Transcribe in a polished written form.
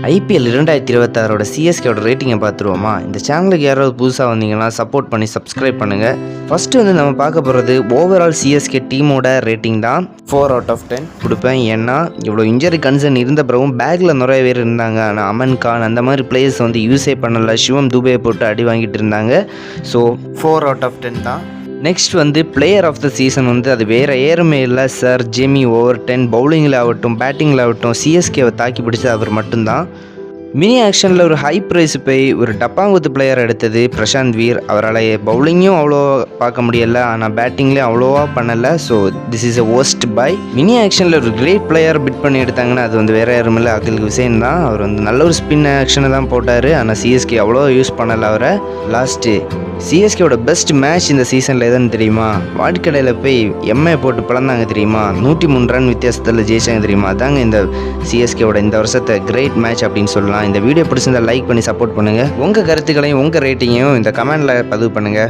IPL 2026 சிஎஸ்கேவோட ரேட்டிங்கை பார்த்துருவோமா? இந்த சேனலுக்கு யாராவது புதுசாக வந்தீங்கன்னா சப்போர்ட் பண்ணி சப்ஸ்கிரைப் பண்ணுங்கள். ஃபஸ்ட்டு நம்ம பார்க்க போகிறது ஓவரால் சிஎஸ்கே டீமோட ரேட்டிங் தான். 4/10 கொடுப்பேன். ஏன்னா இவ்வளோ இன்ஜரி கன்சர்ன் இருந்த பிறகும் பேக்கில் நிறைய பேர் இருந்தாங்க. ஆனால் அமன் கான் அந்த மாதிரி பிளேயர்ஸ் யூஸே பண்ணலை. சிவம் துபே போட்டு அடி வாங்கிட்டு இருந்தாங்க. ஸோ 4/10 தான். Next player of the season அது வேறு ஏறுமே இல்லை சார். ஜேமி ஓவர்டன் பவுலிங்கில் ஆகட்டும் பேட்டிங்கில் ஆகட்டும் சிஎஸ்கேவை தாக்கி பிடிச்சது அவர் மட்டும்தான். மினி ஆக்ஷனில் ஒரு ஹை ப்ரைஸ் போய் ஒரு டப்பாங்குத்து பிளேயர் எடுத்தது பிரசாந்த் வீர். அவரால் பவுலிங்கும் அவ்வளோ பார்க்க முடியலை, ஆனால் பேட்டிங்லேயும் அவ்வளோவா பண்ணலை. So this is a worst buy. Mini ஆக்ஷனில் ஒரு கிரேட் பிளேயர் பிட் பண்ணி எடுத்தாங்கன்னா அது வேறு யாரும் இல்லை, அகில் ஹுசேன் தான். அவர் நல்ல ஒரு ஸ்பின் ஆக்ஷனை தான் போட்டார். ஆனால் சிஎஸ்கே அவ்வளோ யூஸ் பண்ணலை அவரை. லாஸ்ட்டு சிஎஸ்கேவோட பெஸ்ட் மேட்ச் இந்த சீசனில் எதுன்னு தெரியுமா? வாடிக்கடையில் போய் எம்ஏ போட்டு பிளந்தாங்க தெரியுமா? 103 ரன் வித்தியாசத்தில் ஜெயிச்சாங்க தெரியுமா? அதாங்க இந்த சிஎஸ்கேவோட இந்த வருஷத்தை கிரேட் மேட்ச் அப்படின்னு சொல்லலாம். இந்த வீடியோ பிடிச்சிருந்தா லைக் பண்ணி சப்போர்ட் பண்ணுங்கள். உங்கள் கருத்துக்களையும் உங்கள் ரேட்டிங்கையும் இந்த கமெண்டில் பதிவு பண்ணுங்கள்.